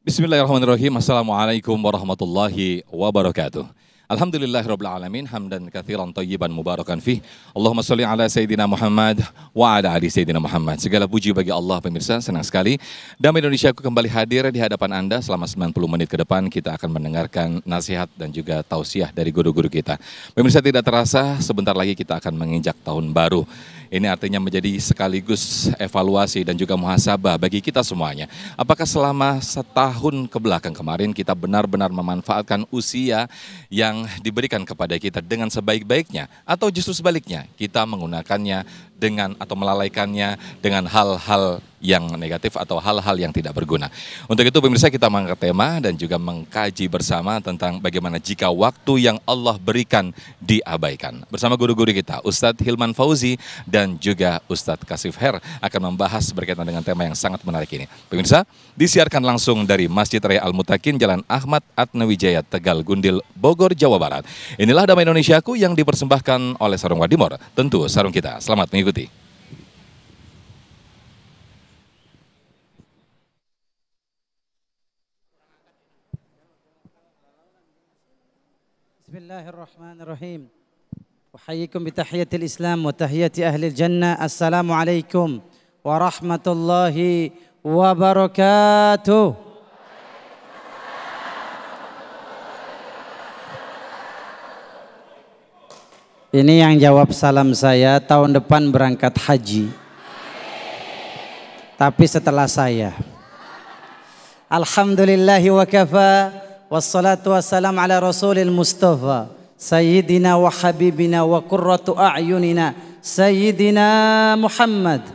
Bismillahirrahmanirrahim. Assalamualaikum warahmatullahi wabarakatuh. Alhamdulillahirabbil alamin hamdan katsiran thayyiban mubarakan fih. Allahumma shalli ala sayidina Muhammad wa ala ali sayidina Muhammad. Segala puji bagi Allah. Pemirsa, senang sekali Damai Indonesiaku kembali hadir di hadapan Anda. Selama 90 menit ke depan kita akan mendengarkan nasihat dan juga tausiah dari guru-guru kita. Pemirsa, tidak terasa sebentar lagi kita akan menginjak tahun baru. Ini artinya menjadi sekaligus evaluasi dan juga muhasabah bagi kita semuanya. Apakah selama setahun kebelakang kemarin kita benar-benar memanfaatkan usia yang diberikan kepada kita dengan sebaik-baiknya, atau justru sebaliknya kita menggunakannya dengan atau melalaikannya dengan hal-hal yang negatif atau hal-hal yang tidak berguna. Untuk itu pemirsa, kita mengangkat tema dan juga mengkaji bersama tentang bagaimana jika waktu yang Allah berikan diabaikan. Bersama guru-guru kita, Ustadz Hilman Fauzi dan juga Ustadz Kasif Her akan membahas berkaitan dengan tema yang sangat menarik ini. Pemirsa, disiarkan langsung dari Masjid Raya Al-Mutakin, Jalan Ahmad Atnawijaya, Tegal Gundil, Bogor, Jawa Barat. Inilah Damai Indonesiaku yang dipersembahkan oleh Sarung Wadimor. Tentu sarung kita. Selamat mengikuti. Bismillahirrahmanirrahim. Uhayyikum bitahiyatil Islam wa tahiyati ahli jannah. Assalamualaikum warahmatullahi wabarakatuh. Ini yang jawab salam saya tahun depan berangkat haji. Tapi setelah saya. Alhamdulillahi wa kafa. Wassalatu wassalam ala rasulil mustafa Sayyidina wa habibina wa qurratu a'yunina Sayyidina Muhammad.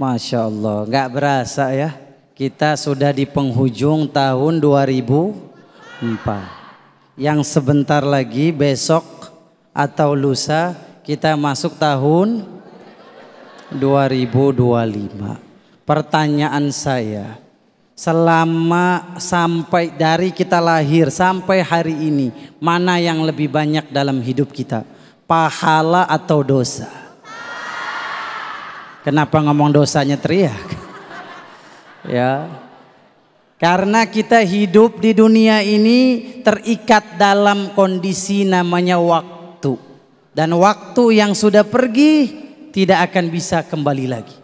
Masya Allah, gak berasa ya, kita sudah di penghujung tahun 2004. Yang sebentar lagi besok atau lusa kita masuk tahun 2025. Pertanyaan saya, selama sampai dari kita lahir sampai hari ini, mana yang lebih banyak dalam hidup kita? Pahala atau dosa? Kenapa ngomong dosanya teriak? Ya, karena kita hidup di dunia ini terikat dalam kondisi namanya waktu. Dan waktu yang sudah pergi tidak akan bisa kembali lagi.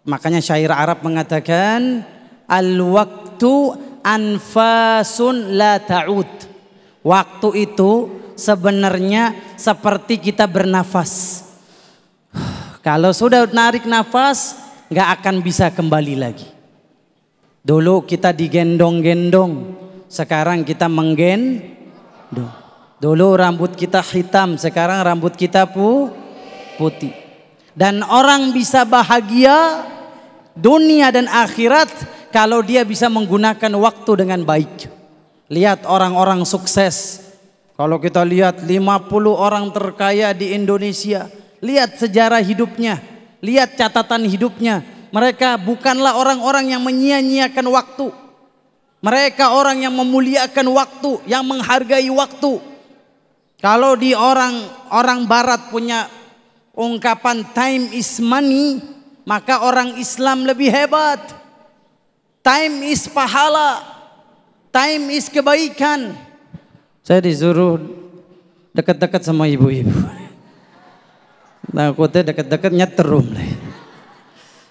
Makanya syair Arab mengatakan, al-waktu anfasun la ta'ud. Waktu itu sebenarnya seperti kita bernafas. Kalau sudah narik nafas, gak akan bisa kembali lagi. Dulu kita digendong-gendong, sekarang kita menggendong. Dulu rambut kita hitam, sekarang rambut kita putih. Dan orang bisa bahagia dunia dan akhirat kalau dia bisa menggunakan waktu dengan baik. Lihat orang-orang sukses. Kalau kita lihat 50 orang terkaya di Indonesia, lihat sejarah hidupnya, lihat catatan hidupnya. Mereka bukanlah orang-orang yang menyia-nyiakan waktu. Mereka orang yang memuliakan waktu, yang menghargai waktu. Kalau di orang barat punya ungkapan time is money, maka orang Islam lebih hebat. Time is pahala, time is kebaikan. Saya disuruh dekat-dekat sama ibu-ibu. Takutnya dekat-dekat nyeterum.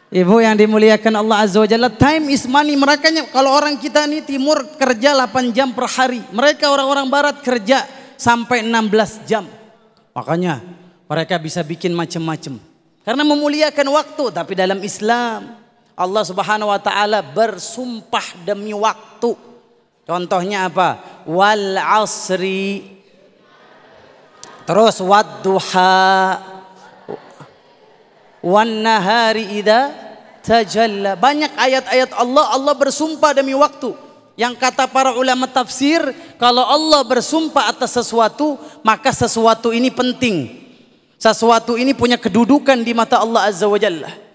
Ibu yang dimuliakan Allah Azza wa Jalla, time is money. Mereka, kalau orang kita nih timur kerja 8 jam per hari, mereka orang-orang barat kerja sampai 16 jam. Makanya mereka bisa bikin macam-macam karena memuliakan waktu. Tapi dalam Islam Allah Subhanahu wa taala bersumpah demi waktu. Contohnya apa? Wal asri, terus wadduha, wan nahari idza tajalla. Banyak ayat-ayat Allah bersumpah demi waktu. Yang kata para ulama tafsir, kalau Allah bersumpah atas sesuatu, maka sesuatu ini penting. Sesuatu ini punya kedudukan di mata Allah Azza wa Jalla.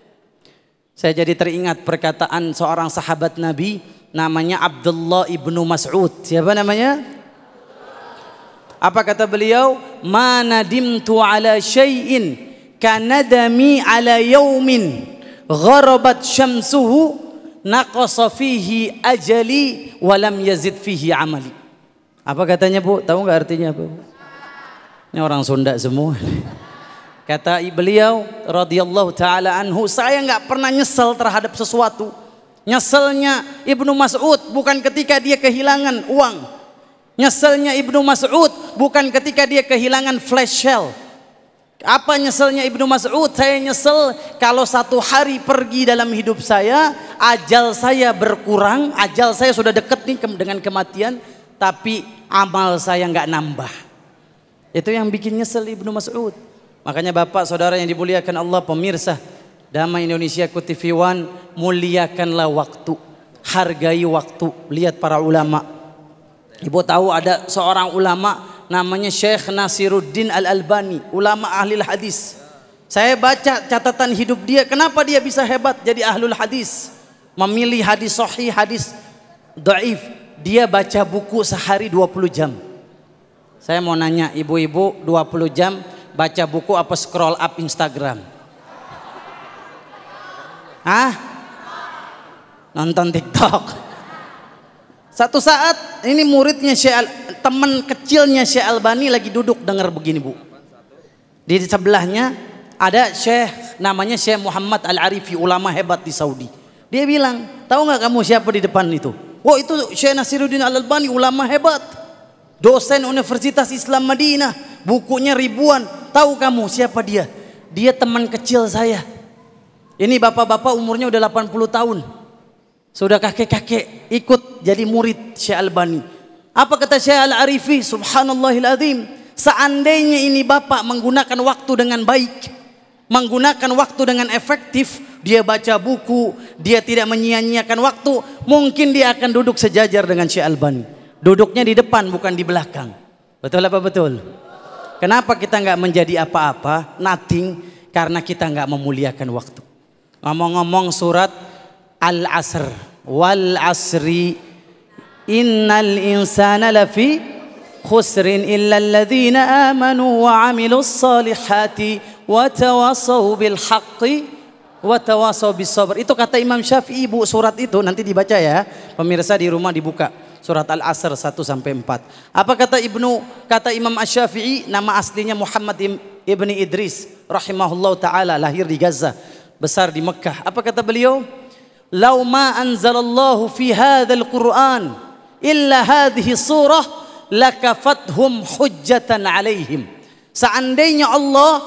Saya jadi teringat perkataan seorang sahabat Nabi, namanya Abdullah ibnu Mas'ud. Siapa namanya? Apa kata beliau? Ma nadimtu ala syai'in kanadami ala yaumin gharabat syamsuhu naqasa fihi ajali wa lam yazid fihi amali. Apa katanya Bu? Tahu nggak artinya apa? Ini orang Sunda semua. Kata beliau radhiyallahu taala anhu, saya nggak pernah nyesel terhadap sesuatu. Nyeselnya Ibnu Mas'ud bukan ketika dia kehilangan uang. Nyeselnya Ibnu Mas'ud bukan ketika dia kehilangan flash sale. Apa nyeselnya Ibnu Mas'ud? Saya nyesel kalau satu hari pergi dalam hidup saya, ajal saya berkurang, ajal saya sudah dekat nih dengan kematian, tapi amal saya nggak nambah. Itu yang bikin nyesel Ibnu Mas'ud. Makanya Bapak Saudara yang dimuliakan Allah, pemirsa Damai Indonesia TV One, muliakanlah waktu, hargai waktu. Lihat para ulama. Ibu tahu ada seorang ulama namanya Syekh Nasiruddin Al-Albani, ulama ahli hadis. Saya baca catatan hidup dia, kenapa dia bisa hebat jadi ahlul hadis, memilih hadis sahih, hadis dhaif. Dia baca buku sehari 20 jam. Saya mau nanya ibu-ibu, 20 jam baca buku apa scroll up Instagram? Nonton TikTok. Satu saat ini muridnya teman kecilnya Syekh Albani lagi duduk dengar begini Bu. Di sebelahnya ada Syekh namanya Syekh Muhammad Al-Arifi, ulama hebat di Saudi. Dia bilang, tahu nggak kamu siapa di depan itu? Oh, itu Syekh Nasiruddin Al-Albani, ulama hebat, dosen Universitas Islam Madinah, bukunya ribuan. Tahu kamu siapa dia? Dia teman kecil saya. Ini bapak-bapak umurnya udah 80 tahun. Sudah kakek-kakek ikut jadi murid Syekh Albani. Apa kata Syekh Al-Arifi? Subhanallahil azim. Seandainya ini bapak menggunakan waktu dengan baik, menggunakan waktu dengan efektif, dia baca buku, dia tidak menyia-nyiakan waktu, mungkin dia akan duduk sejajar dengan Syekh Albani. Duduknya di depan bukan di belakang. Betul apa betul? Kenapa kita nggak menjadi apa-apa? Nothing, karena kita nggak memuliakan waktu. Ngomong-ngomong surat Al-Asr, wal asri innal insana lafi khusrin illa alladhina amanu wa amilus salihati wa tawasaw bil haqqi wa tawasaw bis sabr. Itu kata Imam Syafi'i Bu, surat itu nanti dibaca ya. Pemirsa di rumah dibuka. Surat Al-Asr 1 sampai 4. Apa kata Imam Asy-Syafi'i? Nama aslinya Muhammad ibni Idris rahimahullahu taala, lahir di Gaza, besar di Mekah. Apa kata beliau? Lau ma anzalallahu fi hadzal Qur'an illa hadhihi surah lakafathum hujjatan alaihim. Seandainya Allah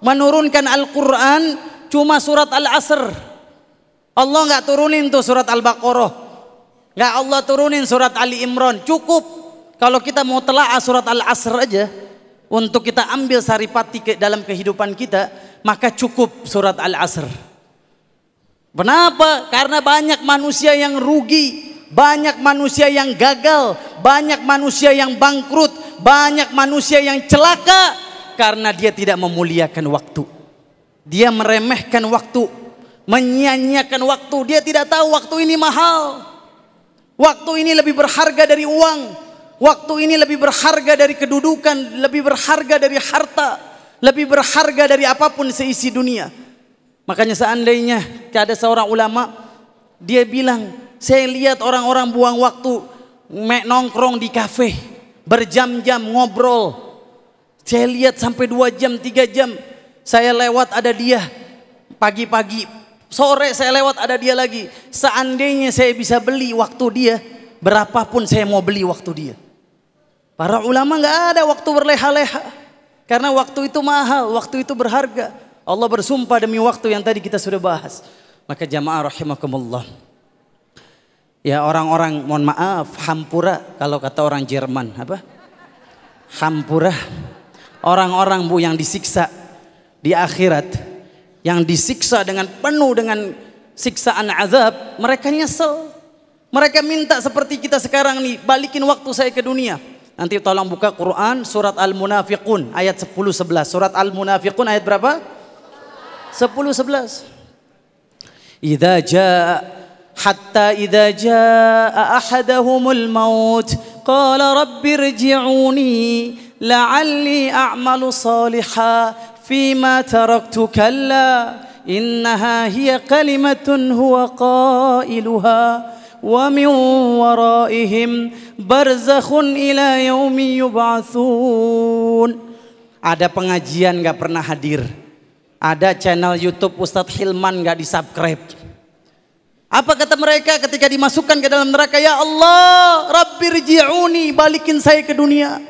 menurunkan Al-Qur'an cuma surat Al-Asr, Allah nggak turunin tuh surat Al-Baqarah, nggak Allah turunin surat Ali Imran, cukup kalau kita mau telaah surat Al-Asr aja untuk kita ambil saripati dalam kehidupan kita, maka cukup surat Al-Asr. Kenapa? Karena banyak manusia yang rugi, banyak manusia yang gagal, banyak manusia yang bangkrut, banyak manusia yang celaka karena dia tidak memuliakan waktu. Dia meremehkan waktu, menyia-nyiakan waktu. Dia tidak tahu waktu ini mahal. Waktu ini lebih berharga dari uang. Waktu ini lebih berharga dari kedudukan, lebih berharga dari harta, lebih berharga dari apapun seisi dunia. Makanya seandainya ada seorang ulama, dia bilang, saya lihat orang-orang buang waktu nongkrong di kafe berjam-jam ngobrol. Saya lihat sampai 2 jam, 3 jam. Saya lewat ada dia pagi-pagi, sore saya lewat ada dia lagi. Seandainya saya bisa beli waktu dia, berapapun saya mau beli waktu dia. Para ulama nggak ada waktu berleha-leha, karena waktu itu mahal, waktu itu berharga. Allah bersumpah demi waktu yang tadi kita sudah bahas. Maka jamaah rahimakumullah, ya orang-orang, mohon maaf, hampura kalau kata orang Jerman, apa? Hampura. Orang-orang Bu yang disiksa di akhirat, yang disiksa dengan penuh dengan siksaan azab, mereka nyesel. Mereka minta seperti kita sekarang nih, balikin waktu saya ke dunia. Nanti tolong buka Quran surat Al-Munafiqun ayat 10-11. Surat Al-Munafiqun ayat berapa? 10-11. Hatta idza jaa ahadahumul maut qala rabbi irji'uni la'alli a'malu salihan fima taraktu kalla innaha hiya kalimatun huwa qailuha wa min waraihim barzakhun ila yaumi yub'atsun. Ada pengajian gak pernah hadir, ada channel YouTube Ustadz Hilman gak di-subscribe. Apa kata mereka ketika dimasukkan ke dalam neraka? Ya Allah, Rabbirji'uni, balikin saya ke dunia.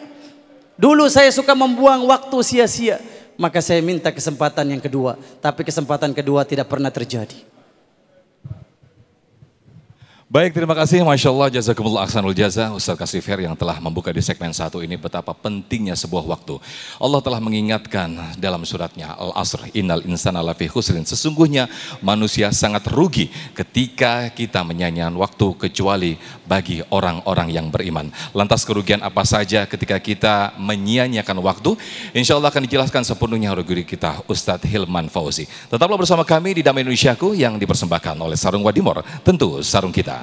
Dulu saya suka membuang waktu sia-sia, maka saya minta kesempatan yang kedua. Tapi kesempatan kedua tidak pernah terjadi. Baik, terima kasih. Masya Allah, jazakumullah ahsanul jaza Ustaz Kasifer yang telah membuka di segmen 1 ini betapa pentingnya sebuah waktu. Allah telah mengingatkan dalam suratnya Al-Asr, innal insana lafi khusrin. Sesungguhnya manusia sangat rugi ketika kita menyanyikan waktu kecuali bagi orang-orang yang beriman. Lantas kerugian apa saja ketika kita menyia-nyiakan waktu? Insya Allah akan dijelaskan sepenuhnya oleh guru kita Ustadz Hilman Fauzi. Tetaplah bersama kami di Damai Indonesiaku yang dipersembahkan oleh Sarung Wadimor, tentu sarung kita.